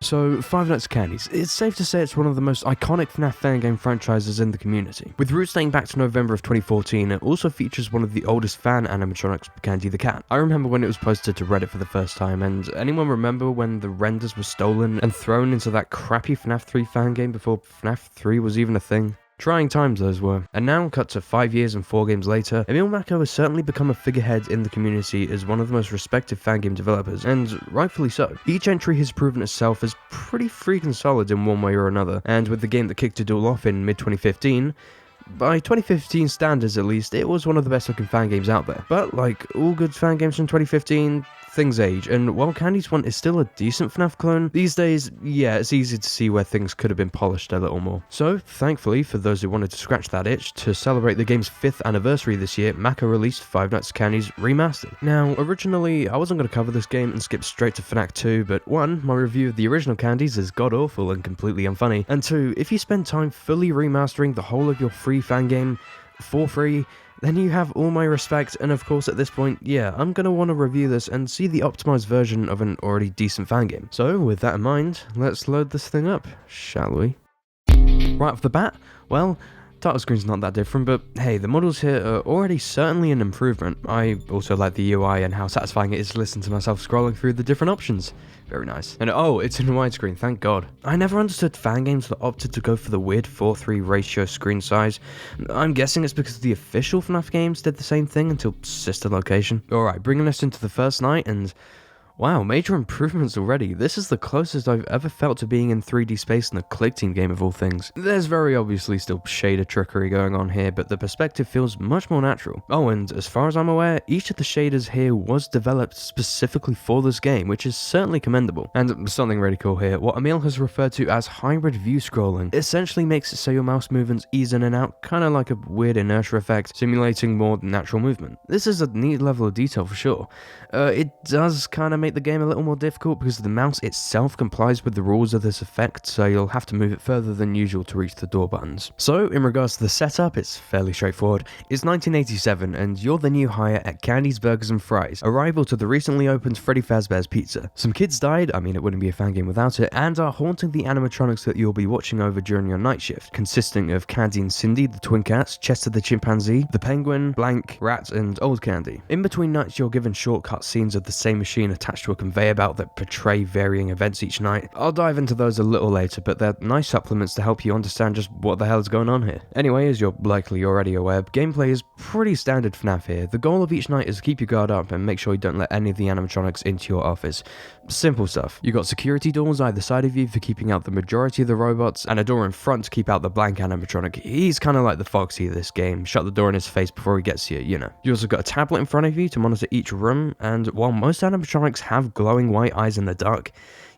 So, Five Nights at Candy's. It's safe to say it's one of the most iconic FNAF fangame franchises in the community. With roots dating back to November of 2014, it also features one of the oldest fan animatronics, Candy the Cat. I remember when it was posted to Reddit for the first time, and anyone remember when the renders were stolen and thrown into that crappy FNAF 3 fangame before FNAF 3 was even a thing? Trying times those were. And now, cut to 5 years and 4 games later, Emil Mako has certainly become a figurehead in the community as one of the most respected fangame developers, and rightfully so. Each entry has proven itself as pretty freaking solid in one way or another, and with the game that kicked it all off in mid-2015, by 2015 standards at least, it was one of the best looking fangames out there. But like all good fangames from 2015, things age, and while Candy's one is still a decent FNAF clone, these days, yeah, it's easy to see where things could have been polished a little more. So, thankfully, for those who wanted to scratch that itch, to celebrate the game's 5th anniversary this year, Mako released Five Nights at Candy's Remastered. Now, originally, I wasn't going to cover this game and skip straight to FNAF 2, but 1, my review of the original Candies is god-awful and completely unfunny, and 2, if you spend time fully remastering the whole of your free fangame for free, then you have all my respect, and of course at this point, yeah, I'm gonna want to review this and see the optimized version of an already decent fangame. So with that in mind, let's load this thing up, shall we? Right off the bat, well, title screen's not that different, but hey, the models here are already certainly an improvement. I also like the UI and how satisfying it is to listen to myself scrolling through the different options. Very nice. And oh, it's in widescreen, thank god. I never understood fangames that opted to go for the weird 4:3 ratio screen size. I'm guessing it's because the official FNAF games did the same thing until Sister Location. Alright, bringing us into the first night, and wow, major improvements already. This is the closest I've ever felt to being in 3D space in a Click Team game of all things. There's very obviously still shader trickery going on here, but the perspective feels much more natural. Oh, and as far as I'm aware, each of the shaders here was developed specifically for this game, which is certainly commendable. And something really cool here, what Emil has referred to as hybrid view scrolling essentially makes it so your mouse movements ease in and out, kind of like a weird inertia effect, simulating more natural movement. This is a neat level of detail for sure. It does kind of make the game a little more difficult because the mouse itself complies with the rules of this effect, so you'll have to move it further than usual to reach the door buttons. So, in regards to the setup, it's fairly straightforward. It's 1987, and you're the new hire at Candy's Burgers and Fries, a rival to the recently opened Freddy Fazbear's Pizza. Some kids died, I mean it wouldn't be a fangame without it, and are haunting the animatronics that you'll be watching over during your night shift, consisting of Candy and Cindy, the twin cats, Chester the chimpanzee, the penguin, Blank, Rat, and Old Candy. In between nights, you're given shortcut scenes of the same machine attached to a conveyor belt that portray varying events each night. I'll dive into those a little later, but they're nice supplements to help you understand just what the hell is going on here. Anyway, as you're likely already aware, gameplay is pretty standard FNAF here. The goal of each night is to keep your guard up and make sure you don't let any of the animatronics into your office. Simple stuff. You got security doors either side of you for keeping out the majority of the robots, and a door in front to keep out the Blank animatronic. He's kind of like the Foxy of this game. Shut the door in his face before he gets you, you know. You also got a tablet in front of you to monitor each room, and while most animatronics have glowing white eyes in the dark,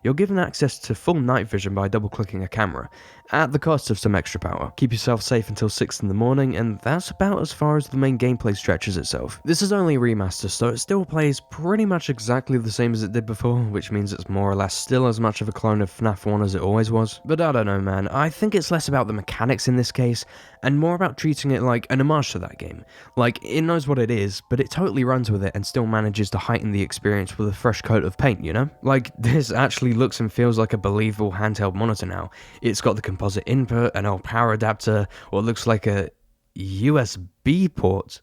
you're given access to full night vision by double-clicking a camera, at the cost of some extra power. Keep yourself safe until 6 in the morning, and that's about as far as the main gameplay stretches itself. This is only a remaster, so it still plays pretty much exactly the same as it did before, which means it's more or less still as much of a clone of FNAF 1 as it always was. But I don't know, man, I think it's less about the mechanics in this case, and more about treating it like an homage to that game. Like, it knows what it is, but it totally runs with it and still manages to heighten the experience with a fresh coat of paint, you know? Like, this actually looks and feels like a believable handheld monitor now. It's got the composite input, an old power adapter, what looks like a USB port.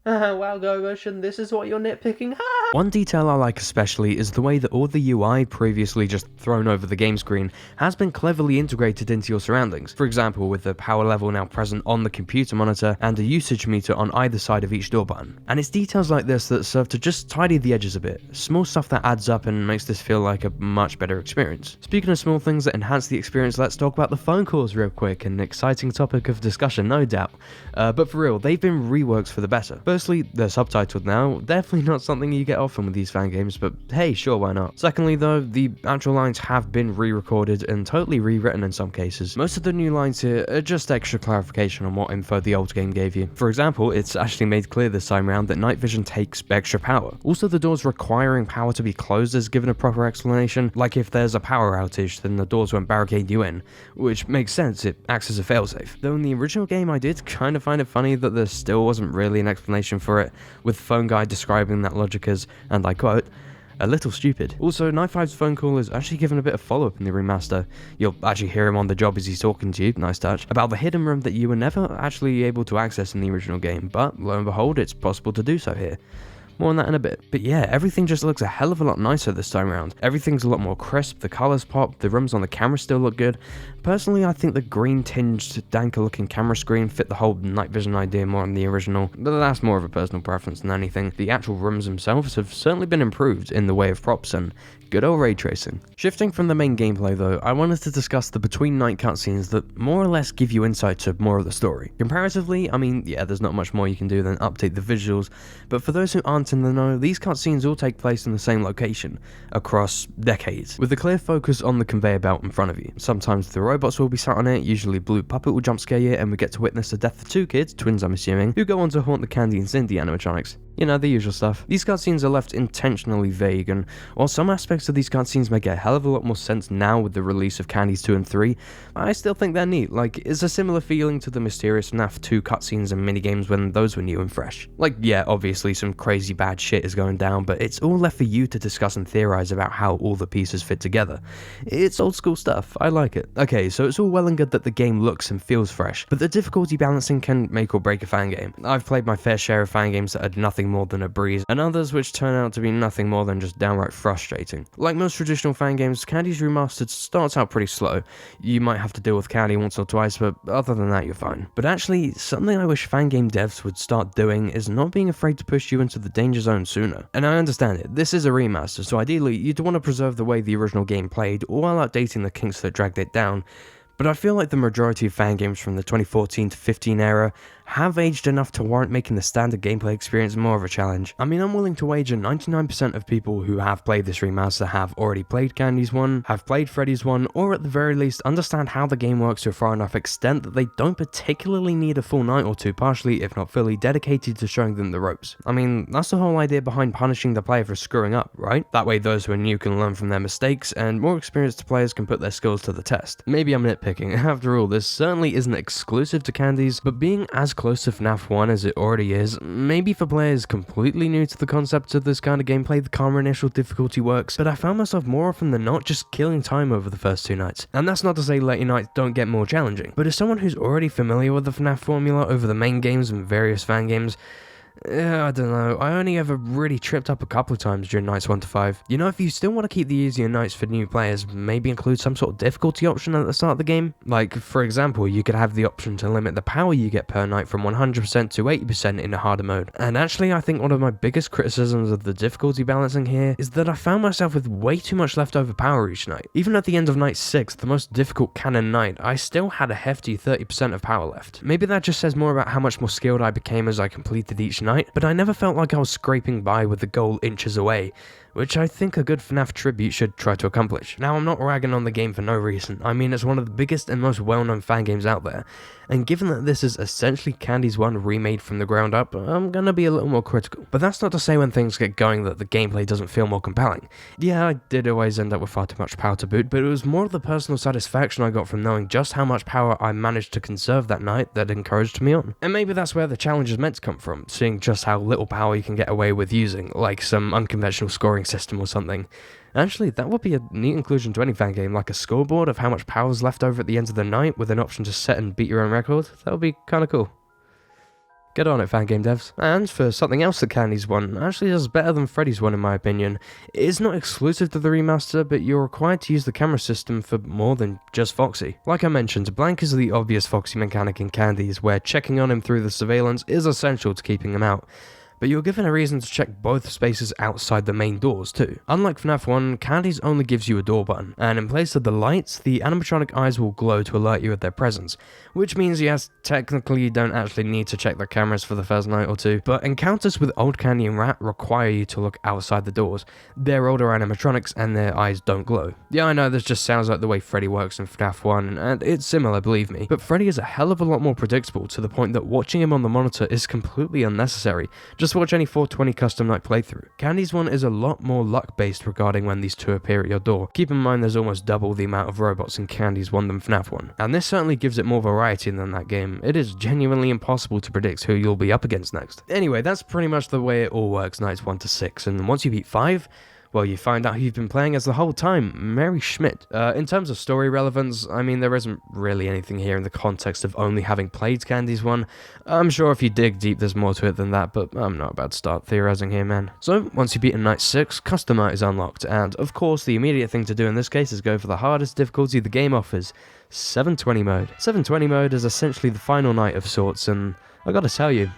Wow, gomotion, this is what you're nitpicking? One detail I like especially is the way that all the UI previously just thrown over the game screen has been cleverly integrated into your surroundings. For example, with the power level now present on the computer monitor and a usage meter on either side of each door button. And it's details like this that serve to just tidy the edges a bit. Small stuff that adds up and makes this feel like a much better experience. Speaking of small things that enhance the experience, let's talk about the phone calls real quick, an exciting topic of discussion, no doubt. But for real, they've been reworked for the better. Firstly, they're subtitled now, definitely not something you get often with these fan games, but hey, sure, why not? Secondly though, the actual lines have been re-recorded and totally rewritten in some cases. Most of the new lines here are just extra clarification on what info the old game gave you. For example, it's actually made clear this time around that night vision takes extra power. Also, the doors requiring power to be closed is given a proper explanation, like if there's a power outage then the doors won't barricade you in, which makes sense, it acts as a failsafe. Though in the original game I did kind of find it funny that there still wasn't really an explanation for it, with Phone Guy describing that logic as, and I quote, "a little stupid." Also, Night 5's phone call is actually given a bit of follow-up in the remaster. You'll actually hear him on the job as he's talking to you, nice touch, about the hidden room that you were never actually able to access in the original game, but lo and behold, it's possible to do so here. More on that in a bit. But yeah, everything just looks a hell of a lot nicer this time around. Everything's a lot more crisp, the colours pop, the rooms on the camera still look good. Personally, I think the green tinged, danker looking camera screen fit the whole night vision idea more than the original, but that's more of a personal preference than anything. The actual rooms themselves have certainly been improved in the way of props and good old ray tracing. Shifting from the main gameplay though, I wanted to discuss the between night cutscenes that more or less give you insight to more of the story. Comparatively, I mean, yeah, there's not much more you can do than update the visuals, but for those who aren't in the know, these cutscenes all take place in the same location, across decades, with a clear focus on the conveyor belt in front of you. Sometimes the robots will be sat on it, usually Blue Puppet will jump scare you, and we get to witness the death of two kids, twins I'm assuming, who go on to haunt the Candy and Cindy animatronics. You know, the usual stuff. These cutscenes are left intentionally vague, and while some aspects of these cutscenes make a hell of a lot more sense now with the release of Candies 2 and 3, I still think they're neat. Like, it's a similar feeling to the mysterious FNAF 2 cutscenes and minigames when those were new and fresh. Like, yeah, obviously some crazy bad shit is going down, but it's all left for you to discuss and theorize about how all the pieces fit together. It's old school stuff, I like it. Okay, so it's all well and good that the game looks and feels fresh, but the difficulty balancing can make or break a fan game. I've played my fair share of fan games that are nothing more than a breeze, and others which turn out to be nothing more than just downright frustrating. Like most traditional fan games, Candy's Remastered starts out pretty slow. You might have to deal with Candy once or twice, but other than that you're fine. But actually, something I wish fan game devs would start doing is not being afraid to push you into the danger zone sooner. And I understand it, this is a remaster, so ideally you'd want to preserve the way the original game played, while updating the kinks that dragged it down. But I feel like the majority of fan games from the 2014 to 15 era have aged enough to warrant making the standard gameplay experience more of a challenge. I mean, I'm willing to wager 99% of people who have played this remaster have already played Candy's 1, have played Freddy's 1, or at the very least understand how the game works to a far enough extent that they don't particularly need a full night or two, partially if not fully, dedicated to showing them the ropes. I mean, that's the whole idea behind punishing the player for screwing up, right? That way those who are new can learn from their mistakes, and more experienced players can put their skills to the test. Maybe I'm nitpicking, after all, this certainly isn't exclusive to Candy's, but being as close to FNAF 1 as it already is, maybe for players completely new to the concept of this kind of gameplay, the calmer initial difficulty works, but I found myself more often than not just killing time over the first two nights. And that's not to say later nights don't get more challenging, but as someone who's already familiar with the FNAF formula over the main games and various fan games, I don't know, I only ever really tripped up a couple of times during nights 1 to 5. You know, if you still want to keep the easier nights for new players, maybe include some sort of difficulty option at the start of the game. Like, for example, you could have the option to limit the power you get per night from 100% to 80% in a harder mode. And actually, I think one of my biggest criticisms of the difficulty balancing here is that I found myself with way too much leftover power each night. Even at the end of night 6, the most difficult canon night, I still had a hefty 30% of power left. Maybe that just says more about how much more skilled I became as I completed each night, but I never felt like I was scraping by with the goal inches away, which I think a good FNAF tribute should try to accomplish. Now, I'm not ragging on the game for no reason. I mean, it's one of the biggest and most well-known fan games out there, and given that this is essentially Candy's 1 remade from the ground up, I'm gonna be a little more critical. But that's not to say when things get going that the gameplay doesn't feel more compelling. Yeah, I did always end up with far too much power to boot, but it was more of the personal satisfaction I got from knowing just how much power I managed to conserve that night that encouraged me on. And maybe that's where the challenge is meant to come from, seeing just how little power you can get away with using, like some unconventional scoring system or something. Actually, that would be a neat inclusion to any fan game, like a scoreboard of how much power is left over at the end of the night with an option to set and beat your own record. That would be kinda cool. Get on it, fangame devs. And for something else that Candy's 1 actually does better than Freddy's 1 in my opinion, it is not exclusive to the remaster, but you're required to use the camera system for more than just Foxy. Like I mentioned, Blank is the obvious Foxy mechanic in Candy's, where checking on him through the surveillance is essential to keeping him out. but you're given a reason to check both spaces outside the main doors too. Unlike FNAF 1, Candy's only gives you a door button, and in place of the lights, the animatronic eyes will glow to alert you of their presence, which means yes, technically you don't actually need to check the cameras for the first night or two, but encounters with Old Candy and Rat require you to look outside the doors. They're older animatronics and their eyes don't glow. Yeah, I know this just sounds like the way Freddy works in FNAF 1, and it's similar, believe me, but Freddy is a hell of a lot more predictable to the point that watching him on the monitor is completely unnecessary. Just watch any 420 custom night playthrough. Candy's one is a lot more luck based regarding when these two appear at your door. Keep in mind there's almost double the amount of robots in Candy's one than FNAF 1, and this certainly gives it more variety than that game. It is genuinely impossible to predict who you'll be up against next. Anyway, that's pretty much the way it all works nights 1 to 6, and once you beat 5, well, you find out who you've been playing as the whole time, Mary Schmidt. In terms of story relevance, I mean, there isn't really anything here in the context of only having played Candy's one. I'm sure if you dig deep, there's more to it than that, but I'm not about to start theorizing here, man. So, once you've beaten Night 6, Custom Night is unlocked, and of course, the immediate thing to do in this case is go for the hardest difficulty the game offers, 720 mode. 720 mode is essentially the final night of sorts, and I gotta tell you,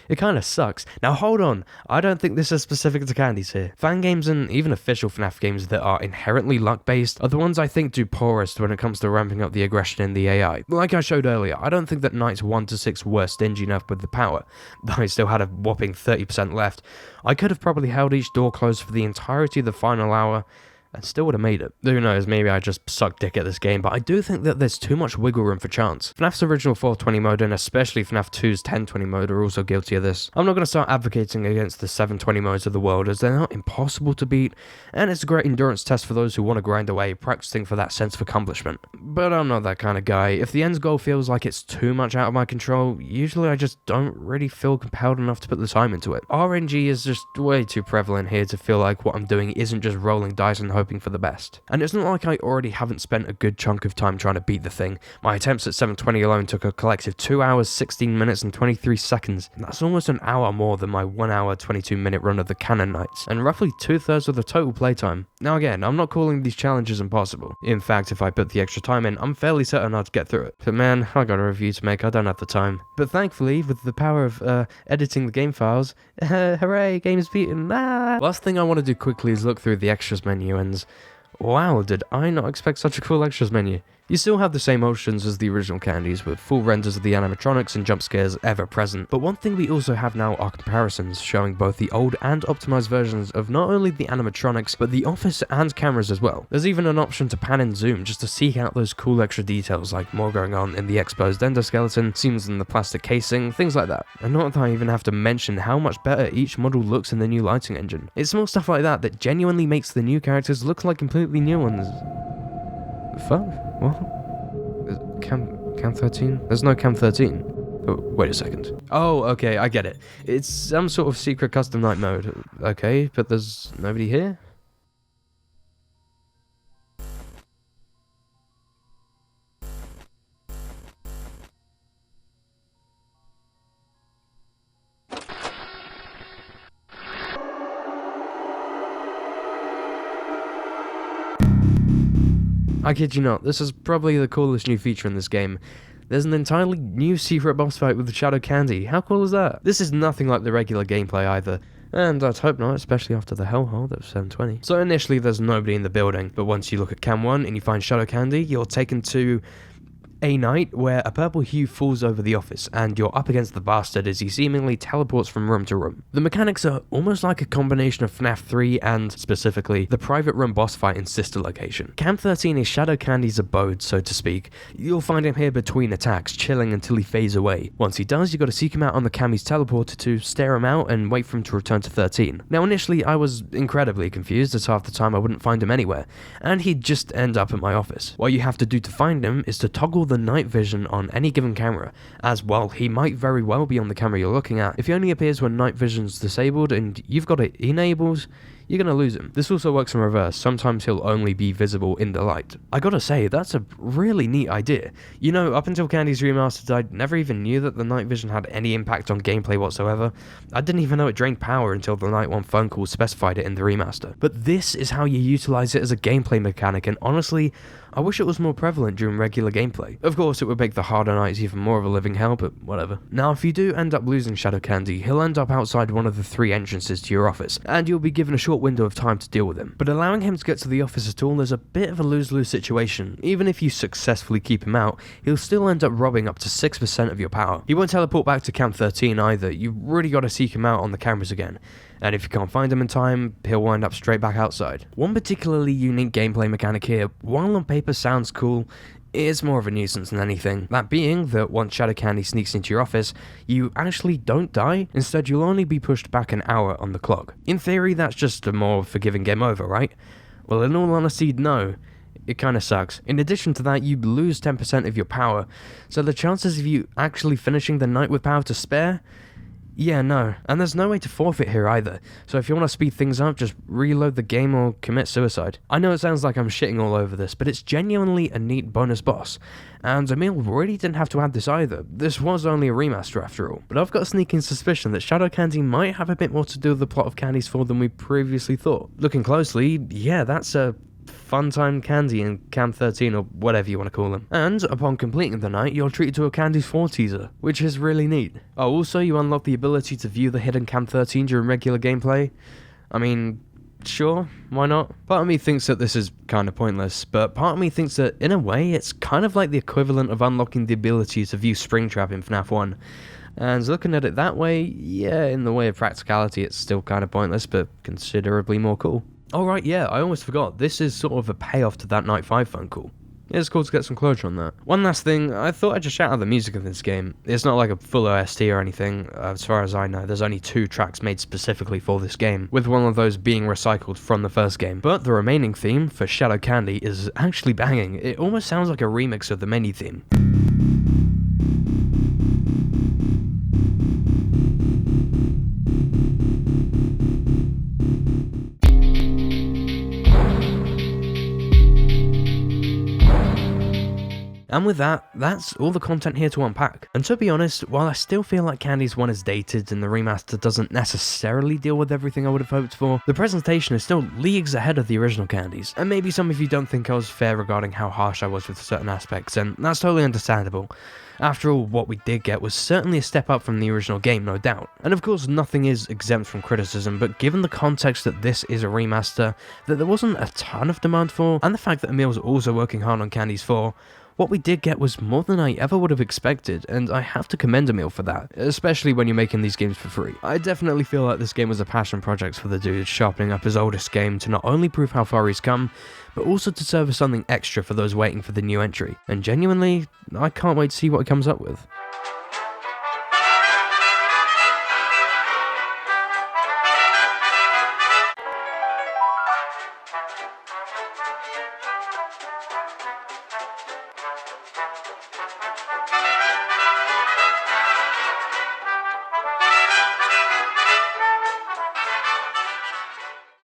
it kinda sucks. Now hold on, I don't think this is specific to Candy's here. Fangames and even official FNAF games that are inherently luck-based are the ones I think do poorest when it comes to ramping up the aggression in the AI. Like I showed earlier, I don't think that nights 1 to 6 were stingy enough with the power, though I still had a whopping 30% left. I could have probably held each door closed for the entirety of the final hour, and still would have made it. Who knows, maybe I just suck dick at this game, but I do think that there's too much wiggle room for chance. FNAF's original 420 mode and especially FNAF 2's 1020 mode are also guilty of this. I'm not going to start advocating against the 720 modes of the world as they're not impossible to beat, and it's a great endurance test for those who want to grind away, practicing for that sense of accomplishment. But I'm not that kind of guy. If the end goal feels like it's too much out of my control, usually I just don't really feel compelled enough to put the time into it. RNG is just way too prevalent here to feel like what I'm doing isn't just rolling dice and hoping for the best. And it's not like I already haven't spent a good chunk of time trying to beat the thing. My attempts at 720 alone took a collective 2 hours, 16 minutes and 23 seconds. That's almost an hour more than my 1 hour, 22 minute run of the Canon Nights, and roughly 2/3 of the total playtime. Now again, I'm not calling these challenges impossible. In fact, if I put the extra time in, I'm fairly certain I'd get through it. But man, I got a review to make, I don't have the time. But thankfully, with the power of editing the game files, hooray, game's beaten, ah! Last thing I want to do quickly is look through the extras menu and wow, did I not expect such a cool extras menu. You still have the same options as the original Candies, with full renders of the animatronics and jump scares ever present, but one thing we also have now are comparisons, showing both the old and optimized versions of not only the animatronics, but the office and cameras as well. There's even an option to pan and zoom just to seek out those cool extra details, like more going on in the exposed endoskeleton, seams in the plastic casing, things like that. And not that I even have to mention how much better each model looks in the new lighting engine. It's small stuff like that that genuinely makes the new characters look like completely new ones. Fuck? What? Cam 13? There's no Cam 13. Oh, wait a second. Oh, okay, I get it. It's some sort of secret custom night mode. Okay, but there's nobody here? I kid you not, this is probably the coolest new feature in this game. There's an entirely new secret boss fight with the Shadow Candy. How cool is that? This is nothing like the regular gameplay either. And I'd hope not, especially after the hellhole that was 720. So initially there's nobody in the building, but once you look at Cam 1 and you find Shadow Candy, you're taken to a night where a purple hue falls over the office, and you're up against the bastard as he seemingly teleports from room to room. The mechanics are almost like a combination of FNAF 3 and, specifically, the private room boss fight in Sister Location. Cam 13 is Shadow Candy's abode, so to speak. You'll find him here between attacks, chilling until he fades away. Once he does, you gotta seek him out on the cam he's teleported to, stare him out, and wait for him to return to 13. Now initially, I was incredibly confused as half the time I wouldn't find him anywhere, and he'd just end up at my office. What you have to do to find him is to toggle the night vision on any given camera, as well he might very well be on the camera you're looking at. If he only appears when night vision's disabled and you've got it enabled, you're gonna lose him. This also works in reverse. Sometimes he'll only be visible in the light. I gotta say, that's a really neat idea. You know, up until Candy's Remastered, I never even knew that the night vision had any impact on gameplay whatsoever. I didn't even know it drained power until the night one phone call specified it in the remaster. But this is how you utilize it as a gameplay mechanic, and honestly, I wish it was more prevalent during regular gameplay. Of course, it would make the harder nights even more of a living hell, but whatever. Now, if you do end up losing Shadow Candy, he'll end up outside one of the 3 entrances to your office, and you'll be given a short window of time to deal with him. But allowing him to get to the office at all is a bit of a lose-lose situation. Even if you successfully keep him out, he'll still end up robbing up to 6% of your power. He won't teleport back to Camp 13 either. You've really got to seek him out on the cameras again. And if you can't find him in time, he'll wind up straight back outside. One particularly unique gameplay mechanic here, while on paper sounds cool, is more of a nuisance than anything. That being that once Shadow Candy sneaks into your office, you actually don't die. Instead, you'll only be pushed back an hour on the clock. In theory, that's just a more forgiving game over, right? Well, in all honesty, no. It kinda sucks. In addition to that, you lose 10% of your power, so the chances of you actually finishing the night with power to spare? Yeah, no. And there's no way to forfeit here either, so if you want to speed things up, just reload the game or commit suicide. I know it sounds like I'm shitting all over this, but it's genuinely a neat bonus boss. And Emil really didn't have to add this either. This was only a remaster after all. But I've got a sneaking suspicion that Shadow Candy might have a bit more to do with the plot of Candy's Fall than we previously thought. Looking closely, yeah, that's a Funtime Candy in Camp 13 or whatever you want to call them. And upon completing the night, you're treated to a Candy's 4 teaser, which is really neat. Oh, also you unlock the ability to view the hidden Camp 13 during regular gameplay. I mean, sure, why not? Part of me thinks that this is kind of pointless, but part of me thinks that in a way it's kind of like the equivalent of unlocking the ability to view Springtrap in FNAF 1. And looking at it that way, yeah, in the way of practicality it's still kind of pointless, but considerably more cool. Alright, yeah, I almost forgot, this is sort of a payoff to that Night 5 phone call. It's cool to get some closure on that. One last thing, I thought I'd just shout out the music of this game. It's not like a full OST or anything, as far as I know, there's only 2 tracks made specifically for this game, with one of those being recycled from the first game. But the remaining theme for Shadow Candy is actually banging. It almost sounds like a remix of the menu theme. And with that, that's all the content here to unpack. And to be honest, while I still feel like Candy's 1 is dated and the remaster doesn't necessarily deal with everything I would have hoped for, the presentation is still leagues ahead of the original Candies. And maybe some of you don't think I was fair regarding how harsh I was with certain aspects, and that's totally understandable. After all, what we did get was certainly a step up from the original game, no doubt. And of course, nothing is exempt from criticism, but given the context that this is a remaster, that there wasn't a ton of demand for, and the fact that Emil's also working hard on Candy's 4, what we did get was more than I ever would have expected, and I have to commend Emil for that, especially when you're making these games for free. I definitely feel like this game was a passion project for the dude, sharpening up his oldest game to not only prove how far he's come, but also to serve as something extra for those waiting for the new entry. And genuinely, I can't wait to see what he comes up with.